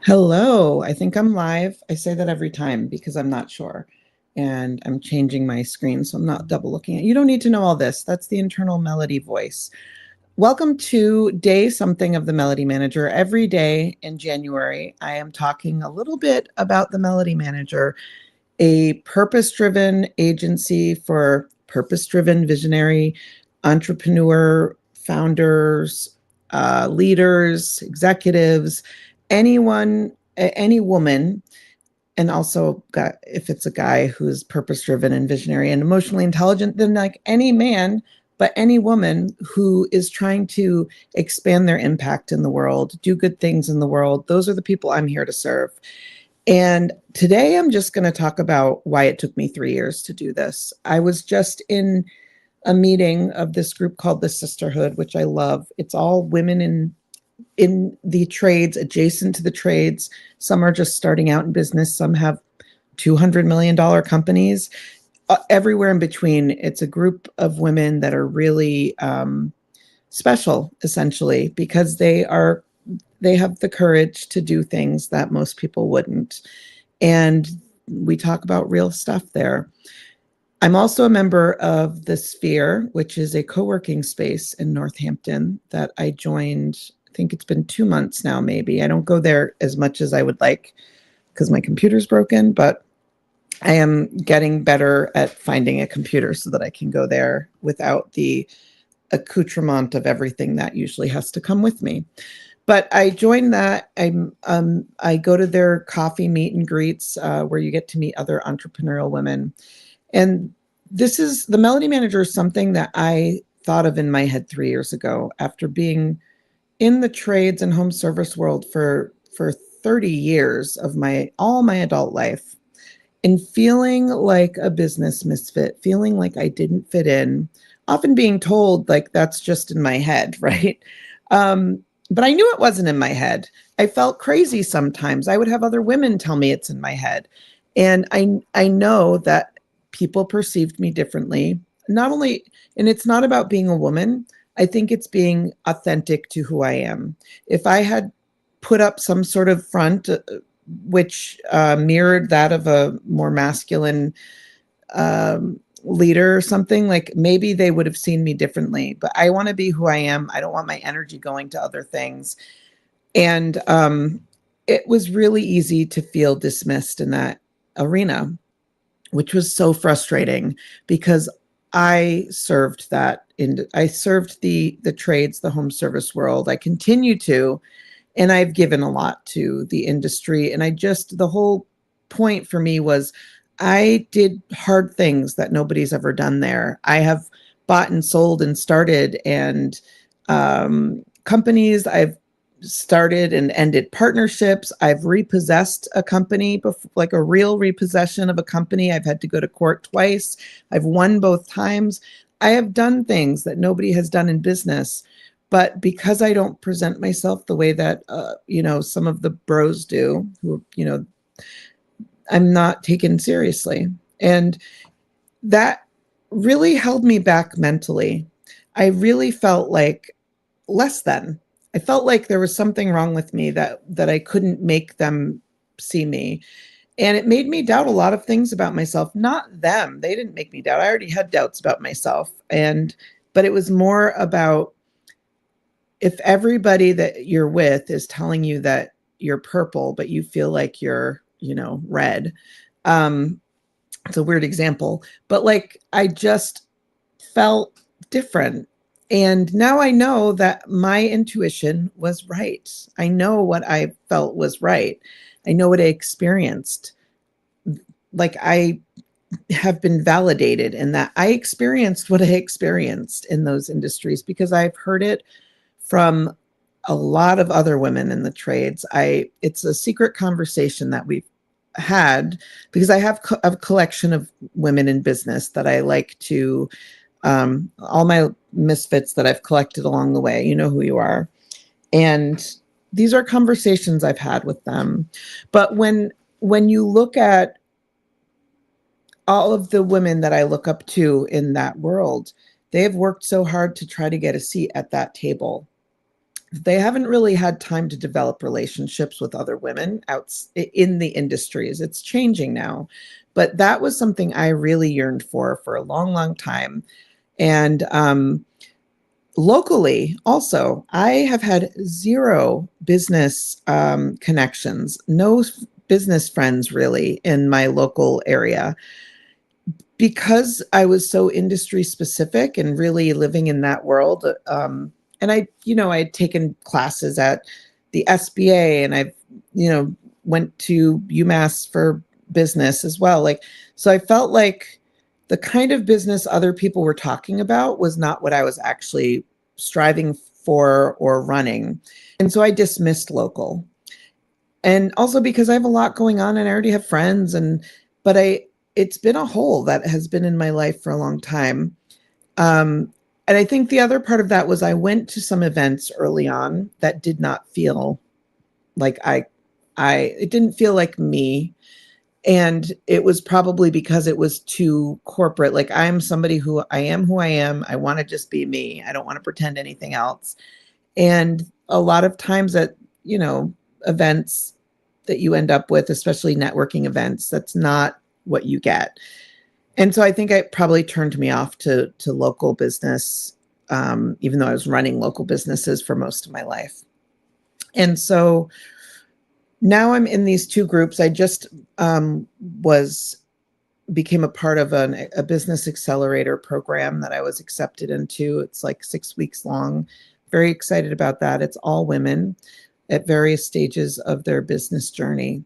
Hello, I think I'm live. I say that every time because I'm not sure. And I'm changing my screen, so I'm not double looking at you. Don't need to know all this. That's the internal Melody voice. Welcome to day something of the Melody Manager. Every day in January, I am talking a little bit about the Melody Manager, a purpose driven agency for purpose driven visionary entrepreneur founders, leaders, executives, anyone, any woman, and also if it's a guy who's purpose driven and visionary and emotionally intelligent, then like any man, but any woman who is trying to expand their impact in the world, do good things in the world. Those are the people I'm here to serve. And today I'm just going to talk about why it took me 3 years to do this. I was just in a meeting of this group called the Sisterhood, which I love. It's all women in the trades, adjacent to the trades. Some are just starting out in business. Some have $200 million companies. Everywhere in between, it's a group of women that are really special, essentially, because they have the courage to do things that most people wouldn't. And we talk about real stuff there. I'm also a member of the Sphere, which is a co-working space in Northampton that I joined. I think it's been 2 months now, maybe. I don't go there as much as I would like because my computer's broken, but I am getting better at finding a computer so that I can go there without the accoutrement of everything that usually has to come with me. But I joined that. I go to their coffee meet and greets where you get to meet other entrepreneurial women. And this is the Melody Manager is something that I thought of in my head 3 years ago after being in the trades and home service world for 30 years of all my adult life and feeling like a business misfit, feeling like I didn't fit in, often being told like that's just in my head, right? But I knew it wasn't in my head. I felt crazy sometimes. I would have other women tell me it's in my head. And I know that people perceived me differently. Not only, and it's not about being a woman. I think it's being authentic to who I am. If I had put up some sort of front which mirrored that of a more masculine leader or something, like maybe they would have seen me differently. But I want to be who I am. I don't want my energy going to other things. And it was really easy to feel dismissed in that arena, which was so frustrating because I served I served the trades, the home service world. I continue to, and I've given a lot to the industry. And the whole point for me was I did hard things that nobody's ever done there. I have bought and sold and started and companies. I've started and ended partnerships. I've repossessed a company, like a real repossession of a company. I've had to go to court twice. I've won both times. I have done things that nobody has done in business. But because I don't present myself the way that, some of the bros do, who, I'm not taken seriously. And that really held me back mentally. I really felt like less than. I felt like there was something wrong with me that I couldn't make them see me. And it made me doubt a lot of things about myself, not them. They didn't make me doubt. I already had doubts about myself. But it was more about if everybody that you're with is telling you that you're purple, but you feel like you're, red. It's a weird example, but like I just felt different. And now I know that my intuition was right. I know what I felt was right. I know what I experienced. Like I have been validated in that I experienced what I experienced in those industries because I've heard it from a lot of other women in the trades. It's a secret conversation that we've had because I have a collection of women in business that I like to, all my misfits that I've collected along the way. You know who you are. And these are conversations I've had with them. But when you look at all of the women that I look up to in that world, they have worked so hard to try to get a seat at that table. they haven't really had time to develop relationships with other women out in the industries. It's changing now, but that was something I really yearned for a long, long time. And locally, also, I have had zero business connections, no business friends really in my local area, because I was so industry specific and really living in that world. And I had taken classes at the SBA, and I've, went to UMass for business as well. Like, so I felt like the kind of business other people were talking about was not what I was actually striving for or running. And so I dismissed local. And also because I have a lot going on and I already have friends, but it's been a hole that has been in my life for a long time. And I think the other part of that was I went to some events early on that did not feel like it didn't feel like me. And it was probably because it was too corporate. Like, I'm somebody who I am who I am. I want to just be me. I don't want to pretend anything else. And a lot of times at, events that you end up with, especially networking events, that's not what you get. And so I think it probably turned me off to local business, even though I was running local businesses for most of my life. And so now I'm in these two groups. I just became a part of a business accelerator program that I was accepted into. It's like 6 weeks long. Very excited about that. It's all women at various stages of their business journey.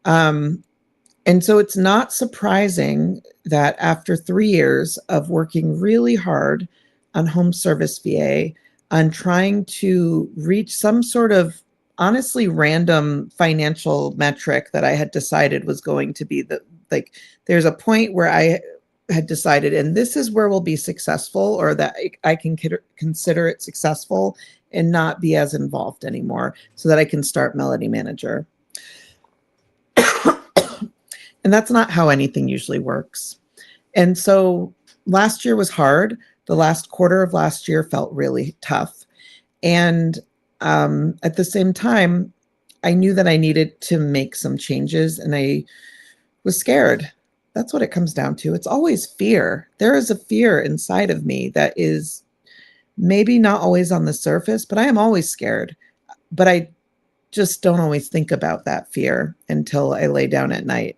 And so it's not surprising that after 3 years of working really hard on home service VA, on trying to reach some sort of honestly random financial metric that I had decided was going to be there's a point where I had decided, and this is where we'll be successful, or that I can consider it successful and not be as involved anymore, so that I can start Melody Manager. And that's not how anything usually works. And so last year was hard. The last quarter of last year felt really tough. And at the same time, I knew that I needed to make some changes, and I was scared. That's what it comes down to. It's always fear. There is a fear inside of me that is maybe not always on the surface, but I am always scared. But I just don't always think about that fear until I lay down at night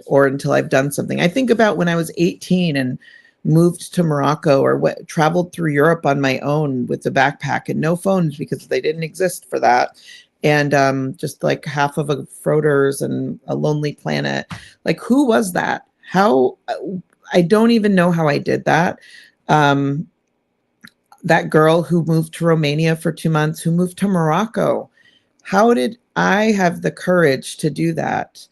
or until I've done something. I think about when I was 18 and moved to Morocco, or traveled through Europe on my own with a backpack and no phones because they didn't exist for that. And just like half of a Froder's and a Lonely Planet. Like, who was that? I don't even know how I did that. That girl who moved to Romania for 2 months, who moved to Morocco. How did I have the courage to do that?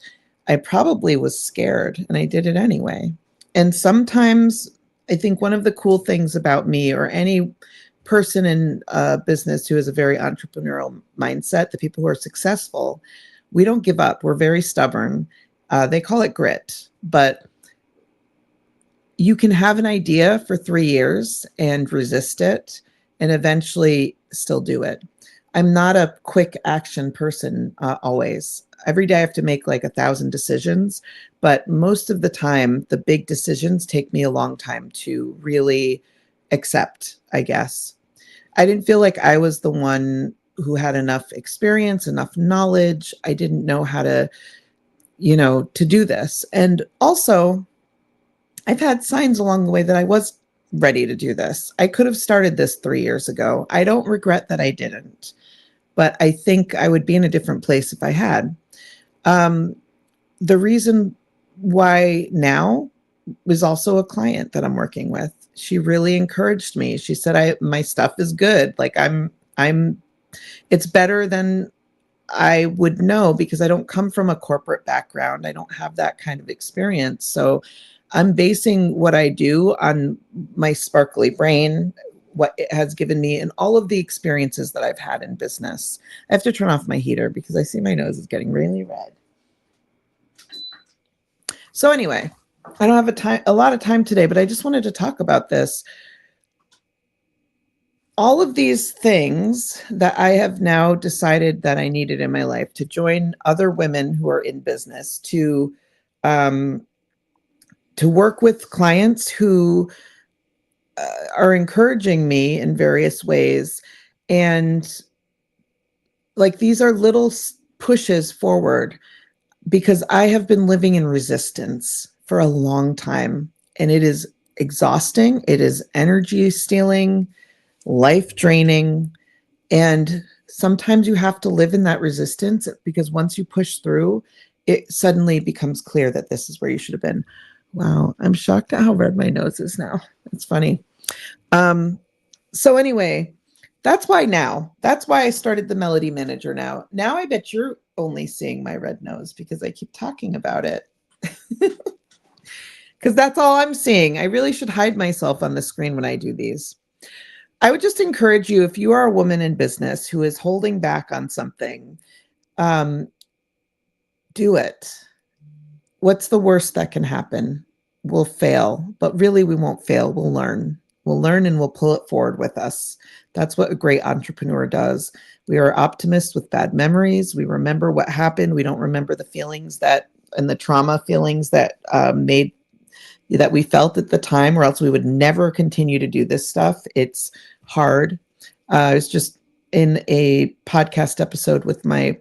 I probably was scared, and I did it anyway. And sometimes I think one of the cool things about me, or any person in business who has a very entrepreneurial mindset, the people who are successful, we don't give up. We're very stubborn. They call it grit, but you can have an idea for 3 years and resist it and eventually still do it. I'm not a quick action person always. Every day I have to make like 1,000 decisions, but most of the time, the big decisions take me a long time to really accept, I guess. I didn't feel like I was the one who had enough experience, enough knowledge. I didn't know how to do this. And also, I've had signs along the way that I was ready to do this. I could have started this 3 years ago. I don't regret that I didn't, but I think I would be in a different place if I had. The reason why now was also a client that I'm working with. She really encouraged me. She said, my stuff is good. Like, it's better than I would know, because I don't come from a corporate background. I don't have that kind of experience. So I'm basing what I do on my sparkly brain, what it has given me, and all of the experiences that I've had in business. I have to turn off my heater because I see my nose is getting really red. So anyway, I don't have a lot of time today, but I just wanted to talk about this. all of these things that I have now decided that I needed in my life to join other women who are in business, um, to work with clients who are encouraging me in various ways. And like these are little pushes forward because I have been living in resistance for a long time and it is exhausting. It is energy stealing, life draining. And sometimes you have to live in that resistance because once you push through, it suddenly becomes clear that this is where you should have been. Wow, I'm shocked at how red my nose is now. It's funny. So anyway, that's why I started the Melody Manager now. Now I bet you're only seeing my red nose because I keep talking about it. Because that's all I'm seeing. I really should hide myself on the screen when I do these. I would just encourage you, if you are a woman in business who is holding back on something, do it. What's the worst that can happen? We'll fail, but really we won't fail. We'll learn. We'll learn and we'll pull it forward with us. That's what a great entrepreneur does. We are optimists with bad memories. We remember what happened. We don't remember the feelings that and the trauma feelings that that we felt at the time, or else we would never continue to do this stuff. It's hard. I was just in a podcast episode with my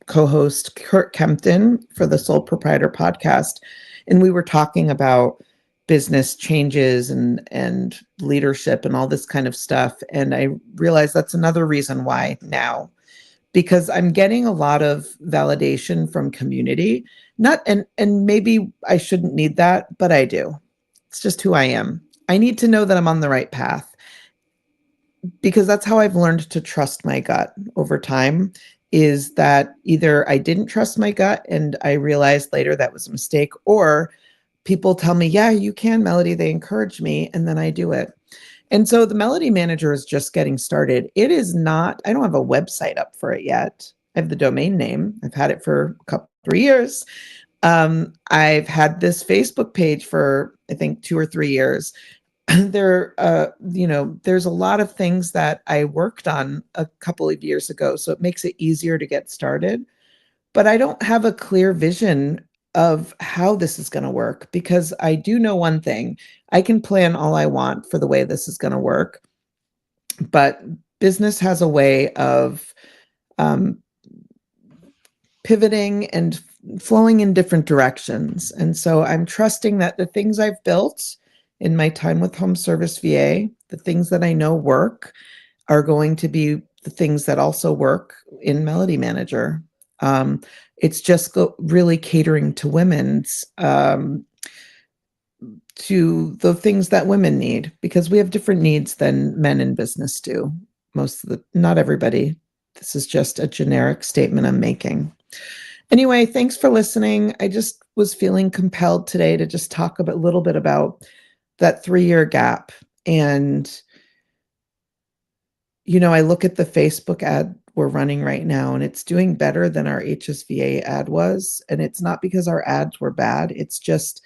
co-host Kurt Kempton for the Sole Proprietor podcast, and we were talking about business changes and leadership and all this kind of stuff. And I realized that's another reason why now, because I'm getting a lot of validation from community. Not and maybe I shouldn't need that, but I do. It's just who I am. I need to know that I'm on the right path because that's how I've learned to trust my gut over time, is that either I didn't trust my gut and I realized later that was a mistake, or people tell me, yeah, you can, Melody. They encourage me, and then I do it. And so the Melody Manager is just getting started. It is not, I don't have a website up for it yet. I have the domain name. I've had it for 3 years. I've had this Facebook page for, I think, 2 or 3 years. There's a lot of things that I worked on a couple of years ago, so it makes it easier to get started. But I don't have a clear vision of how this is going to work, because I do know one thing. I can plan all I want for the way this is going to work, but business has a way of pivoting and flowing in different directions. And so I'm trusting that the things I've built in my time with Home Service VA, the things that I know work, are going to be the things that also work in Melody Manager. It's just really catering to women's, to the things that women need, because we have different needs than men in business do. Not everybody. This is just a generic statement I'm making. Anyway, thanks for listening. I just was feeling compelled today to just talk a little bit about that 3-year gap. And, I look at the Facebook ad we're running right now, and it's doing better than our HSVA ad was. And it's not because our ads were bad. It's just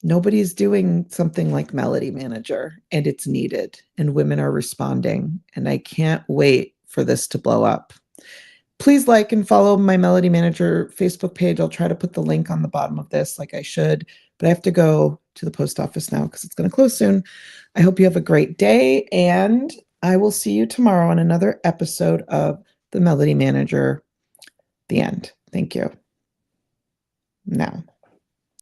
nobody's doing something like Melody Manager, and it's needed, and women are responding. And I can't wait for this to blow up. Please like and follow my Melody Manager Facebook page. I'll try to put the link on the bottom of this like I should, but I have to go to the post office now because it's going to close soon. I hope you have a great day, and I will see you tomorrow on another episode of the Melody Manager. The end. Thank you. Now.